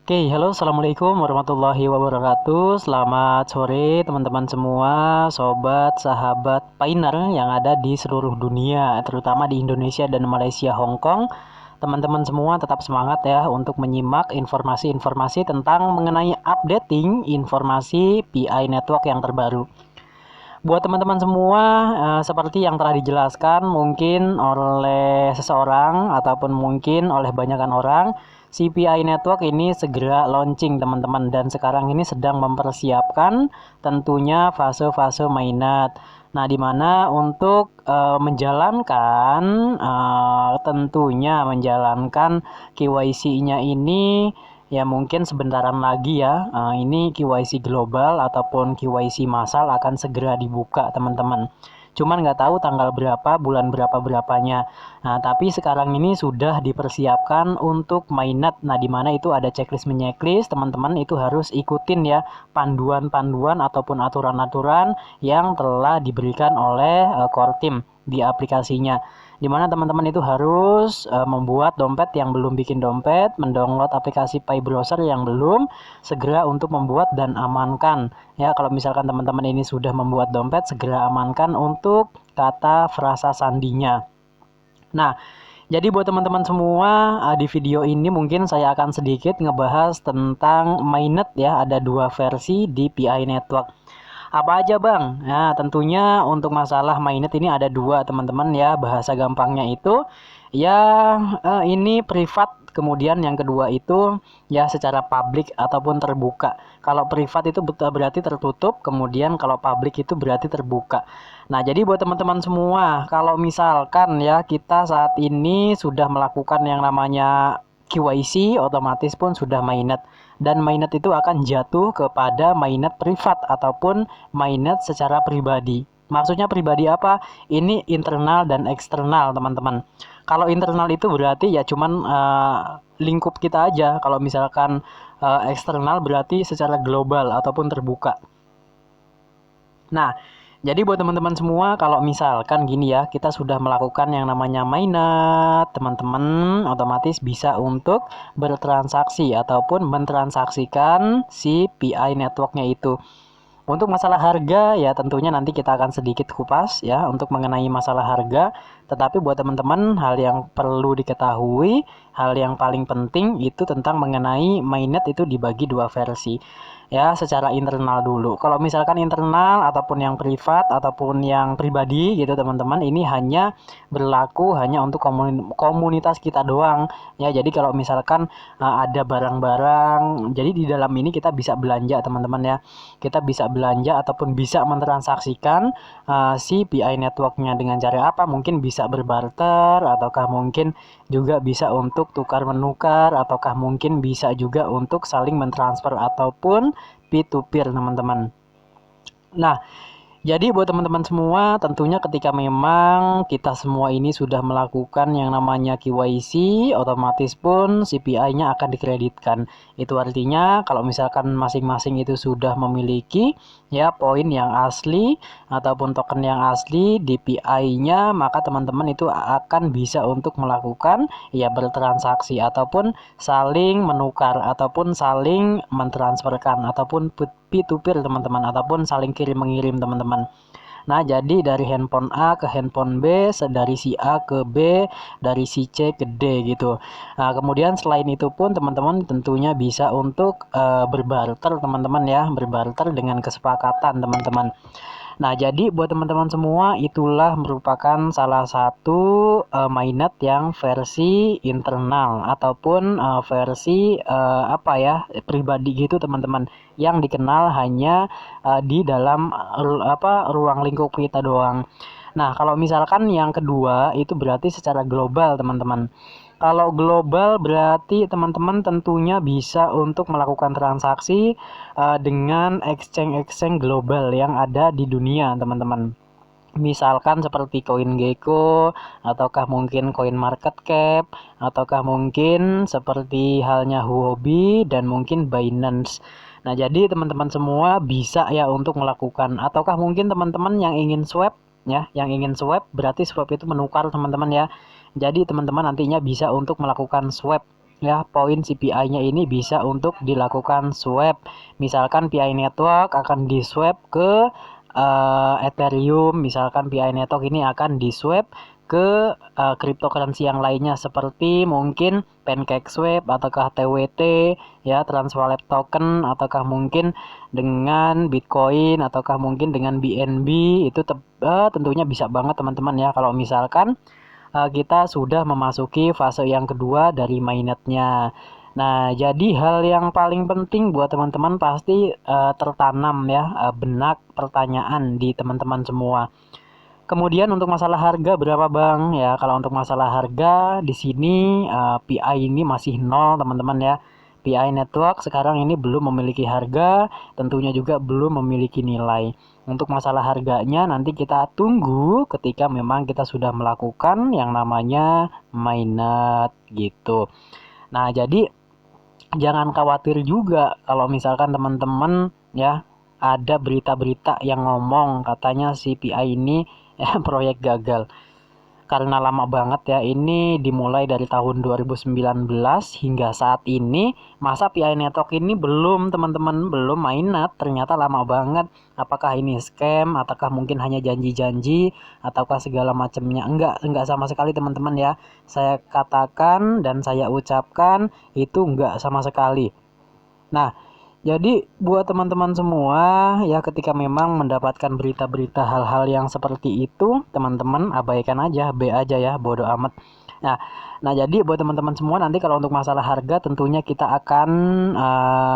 Oke, halo, assalamualaikum warahmatullahi wabarakatuh. Selamat sore, teman-teman semua, sobat, sahabat Pioneer yang ada di seluruh dunia, terutama di Indonesia dan Malaysia, Hong Kong. Teman-teman semua tetap semangat ya untuk menyimak informasi-informasi tentang mengenai updating informasi PI Network yang terbaru. Buat teman-teman semua, seperti yang telah dijelaskan mungkin oleh seseorang ataupun mungkin oleh banyakan orang, CPI Network ini segera launching teman-teman, dan sekarang ini sedang mempersiapkan tentunya fase-fase mainnet. Nah, di mana untuk menjalankan tentunya menjalankan KYC-nya ini ya mungkin sebentaran lagi ya. Ini KYC global ataupun KYC massal akan segera dibuka teman-teman. Cuman nggak tahu tanggal berapa, bulan berapa-berapanya. Nah, tapi sekarang ini sudah dipersiapkan untuk mainnet. Nah, di mana itu ada checklist menyeklis, teman-teman itu harus ikutin ya panduan-panduan ataupun aturan-aturan yang telah diberikan oleh core team di aplikasinya, dimana teman-teman itu harus membuat dompet yang belum bikin dompet, mendownload aplikasi Pi Browser yang belum, segera untuk membuat dan amankan. Ya, kalau misalkan teman-teman ini sudah membuat dompet, segera amankan untuk kata frasa sandinya. Nah, jadi buat teman-teman semua, di video ini mungkin saya akan sedikit ngebahas tentang mainnet ya, ada dua versi di PI Network. Apa aja bang? Nah, tentunya untuk masalah mainnet ini ada dua teman-teman ya, bahasa gampangnya itu ya ini privat, kemudian yang kedua itu ya secara publik ataupun terbuka. Kalau privat itu berarti tertutup, kemudian kalau publik itu berarti terbuka. Nah, jadi buat teman-teman semua, kalau misalkan ya kita saat ini sudah melakukan yang namanya KYC, otomatis pun sudah mainnet, dan mainnet itu akan jatuh kepada mainnet privat ataupun mainnet secara pribadi. Maksudnya pribadi apa? Ini internal dan eksternal teman-teman. Kalau internal itu berarti ya cuman lingkup kita aja. Kalau misalkan eksternal berarti secara global ataupun terbuka. Nah, jadi buat teman-teman semua, kalau misalkan gini ya, kita sudah melakukan yang namanya mainnet, teman-teman otomatis bisa untuk bertransaksi ataupun mentransaksikan si PI networknya itu. Untuk masalah harga ya tentunya nanti kita akan sedikit kupas ya untuk mengenai masalah harga. Tetapi buat teman-teman, hal yang perlu diketahui, hal yang paling penting itu tentang mengenai mainnet itu dibagi dua versi. Ya, secara internal dulu. Kalau misalkan internal ataupun yang privat ataupun yang pribadi gitu teman-teman, ini hanya berlaku hanya untuk komunitas kita doang. Ya, jadi kalau misalkan ada barang-barang, jadi di dalam ini kita bisa belanja teman-teman ya. Kita bisa belanja ataupun bisa mentransaksikan si PI networknya dengan cara apa? Mungkin bisa berbarter, ataukah mungkin juga bisa untuk tukar menukar, ataukah mungkin bisa juga untuk saling mentransfer ataupun P2P teman-teman. Nah, jadi buat teman-teman semua, tentunya ketika memang kita semua ini sudah melakukan yang namanya KYC, otomatis pun CPI-nya akan dikreditkan. Itu artinya kalau misalkan masing-masing itu sudah memiliki ya poin yang asli ataupun token yang asli di PI-nya, maka teman-teman itu akan bisa untuk melakukan ya bertransaksi ataupun saling menukar ataupun saling mentransferkan ataupun P2P teman-teman, ataupun saling kirim mengirim teman-teman. Nah, jadi dari handphone A ke handphone B, dari si A ke B, dari si C ke D gitu. Nah, kemudian selain itu pun teman-teman tentunya bisa untuk berbarter teman-teman ya, berbarter dengan kesepakatan teman-teman. Nah, jadi buat teman-teman semua, itulah merupakan salah satu mainnet yang versi internal ataupun versi apa ya, pribadi gitu teman-teman, yang dikenal hanya di dalam ruang lingkup kita doang. Nah, kalau misalkan yang kedua itu berarti secara global teman-teman. Kalau global berarti teman-teman tentunya bisa untuk melakukan transaksi dengan exchange-exchange global yang ada di dunia, teman-teman. Misalkan seperti CoinGecko, ataukah mungkin CoinMarketCap, ataukah mungkin seperti halnya Huobi dan mungkin Binance. Nah, jadi teman-teman semua bisa ya untuk melakukan, ataukah mungkin teman-teman yang ingin swap ya, yang ingin swap berarti swap itu menukar teman-teman ya. Jadi teman-teman nantinya bisa untuk melakukan swap ya poin CPI-nya ini bisa untuk dilakukan swap. Misalkan PI Network akan di swap ke Ethereum, misalkan PI Network ini akan di swap ke cryptocurrency yang lainnya seperti mungkin PancakeSwap ataukah TWT, ya Trust Wallet Token, ataukah mungkin dengan Bitcoin, ataukah mungkin dengan BNB. Itu tentunya bisa banget teman-teman ya kalau misalkan kita sudah memasuki fase yang kedua dari mainnetnya. Nah, jadi hal yang paling penting buat teman-teman pasti tertanam ya benak pertanyaan di teman-teman semua. Kemudian untuk masalah harga berapa Bang? Ya, kalau untuk masalah harga di sini PI ini masih nol teman-teman ya. PI Network sekarang ini belum memiliki harga, tentunya juga belum memiliki nilai. Untuk masalah harganya nanti kita tunggu ketika memang kita sudah melakukan yang namanya mainnet gitu. Nah, jadi jangan khawatir juga kalau misalkan teman-teman ya ada berita-berita yang ngomong katanya si PI ini ya proyek gagal. Karena lama banget ya, ini dimulai dari tahun 2019 hingga saat ini, masa PI Network ini belum teman-teman, belum mainnet, ternyata lama banget. Apakah ini scam, ataukah mungkin hanya janji-janji, ataukah segala macamnya? Enggak sama sekali teman-teman ya. Saya katakan dan saya ucapkan itu enggak sama sekali. Nah, jadi buat teman-teman semua ya ketika memang mendapatkan berita-berita hal-hal yang seperti itu, teman-teman abaikan aja, B aja ya, bodo amat. Nah, jadi buat teman-teman semua nanti kalau untuk masalah harga tentunya kita akan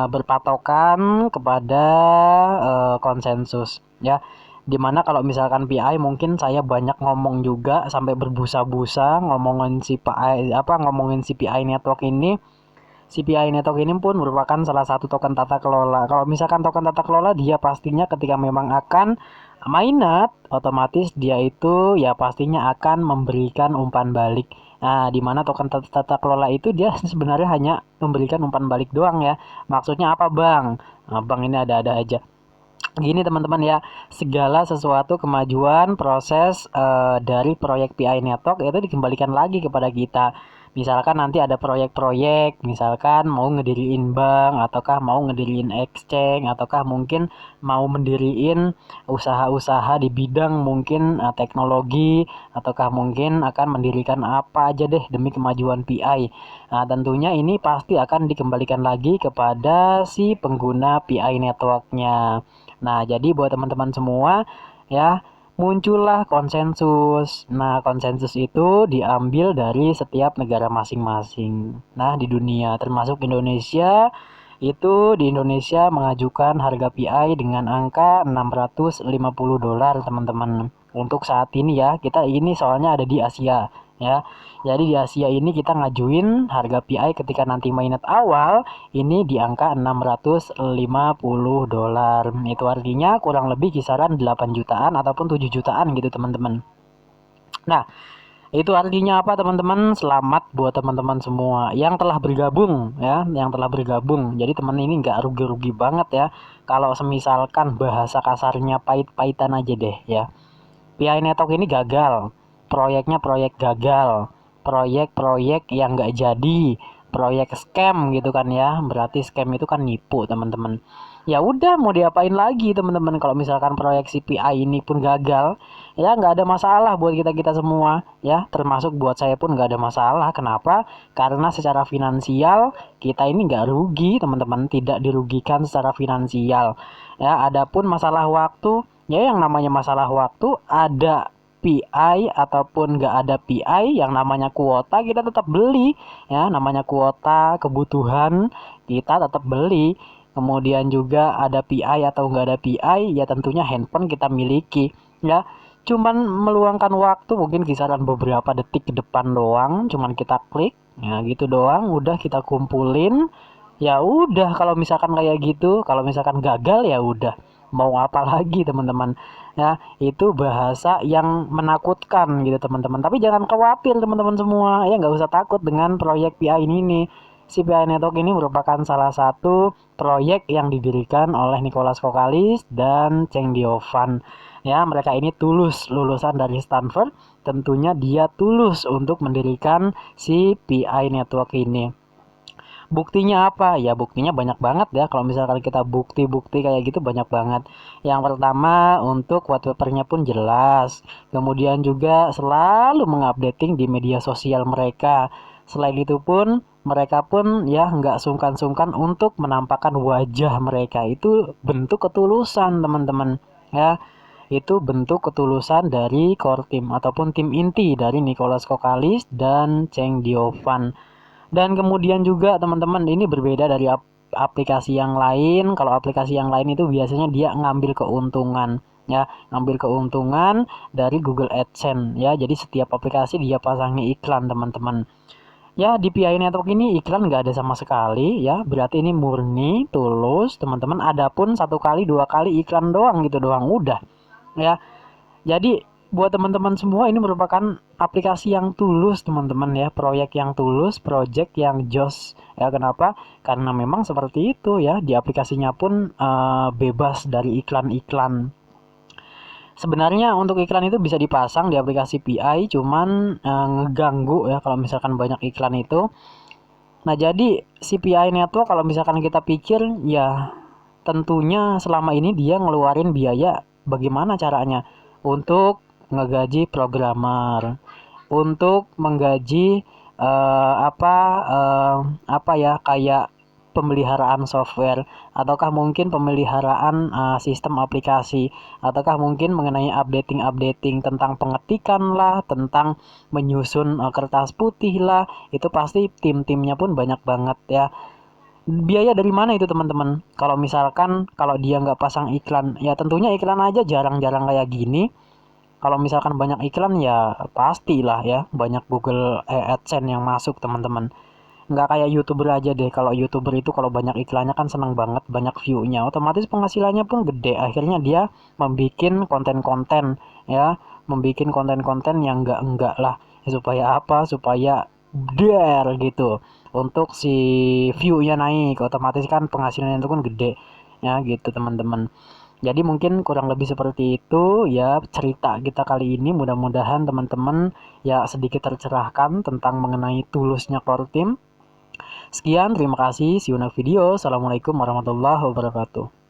berpatokan kepada konsensus ya. Dimana kalau misalkan PI mungkin saya banyak ngomong juga sampai berbusa-busa ngomongin si PI ngomongin si PI Network ini. CPI Network ini pun merupakan salah satu token tata kelola. Kalau misalkan token tata kelola, dia pastinya ketika memang akan mainnet, otomatis dia itu ya pastinya akan memberikan umpan balik. Nah, di mana token tata kelola itu dia sebenarnya hanya memberikan umpan balik doang ya. Maksudnya apa Bang? Nah, Bang ini ada-ada aja. Gini teman-teman ya, segala sesuatu kemajuan proses dari proyek PI Network itu dikembalikan lagi kepada kita. Misalkan nanti ada proyek-proyek, misalkan mau ngediriin bank, ataukah mau ngediriin exchange, ataukah mungkin mau mendiriin usaha-usaha di bidang mungkin teknologi, ataukah mungkin akan mendirikan apa aja deh demi kemajuan PI. Nah, tentunya ini pasti akan dikembalikan lagi kepada si pengguna PI networknya. Nah, jadi buat teman-teman semua ya, muncullah konsensus. Nah, konsensus itu diambil dari setiap negara masing-masing. Nah, di dunia termasuk Indonesia, itu di Indonesia mengajukan harga PI dengan angka $650 teman-teman. Untuk saat ini ya, kita ini soalnya ada di Asia ya. Jadi di Asia ini kita ngajuin harga PI ketika nanti mainnet awal ini di angka $650. Itu artinya kurang lebih kisaran 8 jutaan ataupun 7 jutaan gitu teman-teman. Nah, itu artinya apa teman-teman? Selamat buat teman-teman semua yang telah bergabung ya, yang telah bergabung. Jadi teman ini nggak rugi-rugi banget ya. Kalau semisalkan bahasa kasarnya pahit-pahitan aja deh ya. PI Network ini gagal, proyeknya proyek gagal, proyek-proyek yang nggak jadi, proyek scam gitu kan ya. Berarti scam itu kan nipu teman-teman. Ya udah mau diapain lagi teman-teman, kalau misalkan proyek CPI ini pun gagal ya nggak ada masalah buat kita semua ya, termasuk buat saya pun nggak ada masalah. Kenapa? Karena secara finansial kita ini nggak rugi teman-teman, tidak dirugikan secara finansial ya. Adapun masalah waktu ya, yang namanya masalah waktu ada PI ataupun nggak ada PI, yang namanya kuota kita tetap beli ya, namanya kuota kebutuhan kita tetap beli. Kemudian juga ada PI atau nggak ada PI ya tentunya handphone kita miliki ya. Cuman meluangkan waktu mungkin kisaran beberapa detik ke depan doang, cuman kita klik ya gitu doang, udah kita kumpulin. Ya udah, kalau misalkan kayak gitu, kalau misalkan gagal ya udah mau apa lagi teman-teman ya. Itu bahasa yang menakutkan gitu teman-teman, tapi jangan khawatir teman-teman semua ya, nggak usah takut dengan proyek PI ini nih. Si PI Network ini merupakan salah satu proyek yang didirikan oleh Nicholas Kokalis dan Cheng Diovan ya. Mereka ini tulus lulusan dari Stanford, tentunya dia tulus untuk mendirikan si PI Network ini. Buktinya apa? Ya buktinya banyak banget ya. Kalau misalkan kita bukti-bukti kayak gitu banyak banget. Yang pertama untuk white papernya pun jelas. Kemudian juga selalu mengupdating di media sosial mereka. Selain itu pun mereka pun ya nggak sungkan-sungkan untuk menampakkan wajah mereka. Itu bentuk ketulusan teman-teman ya. Itu bentuk ketulusan dari core team ataupun tim inti dari Nicolas Kokalis dan Cheng Diovan. Dan kemudian juga teman-teman ini berbeda dari aplikasi yang lain. Kalau aplikasi yang lain itu biasanya dia ngambil keuntungan ya, ngambil keuntungan dari Google AdSense ya. Jadi setiap aplikasi dia pasangi iklan teman-teman. Ya di PI Network ini iklan nggak ada sama sekali ya. Berarti ini murni, tulus teman-teman. Adapun satu kali, dua kali iklan doang gitu doang udah ya. Jadi buat teman-teman semua ini merupakan aplikasi yang tulus teman-teman ya, proyek yang tulus, project yang jos ya. Kenapa? Karena memang seperti itu ya, di aplikasinya pun bebas dari iklan-iklan. Sebenarnya untuk iklan itu bisa dipasang di aplikasi PI, cuman ngeganggu ya kalau misalkan banyak iklan itu. Nah jadi si PI Network kalau misalkan kita pikir ya tentunya selama ini dia ngeluarin biaya bagaimana caranya untuk ngegaji programmer, untuk menggaji apa ya kayak pemeliharaan software, ataukah mungkin pemeliharaan sistem aplikasi, ataukah mungkin mengenai updating tentang pengetikan lah, tentang menyusun kertas putih lah. Itu pasti tim-timnya pun banyak banget ya. Biaya dari mana itu teman-teman? Kalau misalkan kalau dia nggak pasang iklan, ya tentunya iklan aja jarang-jarang kayak gini. Kalau misalkan banyak iklan ya pastilah ya banyak Google AdSense yang masuk teman-teman. Nggak kayak YouTuber aja deh. Kalau YouTuber itu kalau banyak iklannya kan seneng banget, banyak view-nya. Otomatis penghasilannya pun gede. Akhirnya dia membuat konten-konten ya, membuat konten-konten yang enggak lah. Ya, supaya apa? Supaya dare gitu. Untuk si view-nya naik, otomatis kan penghasilannya itu kan gede. Ya gitu teman-teman. Jadi mungkin kurang lebih seperti itu ya cerita kita kali ini. Mudah-mudahan teman-teman ya sedikit tercerahkan tentang mengenai tulusnya core team. Sekian, terima kasih. See you next video. Assalamualaikum warahmatullahi wabarakatuh.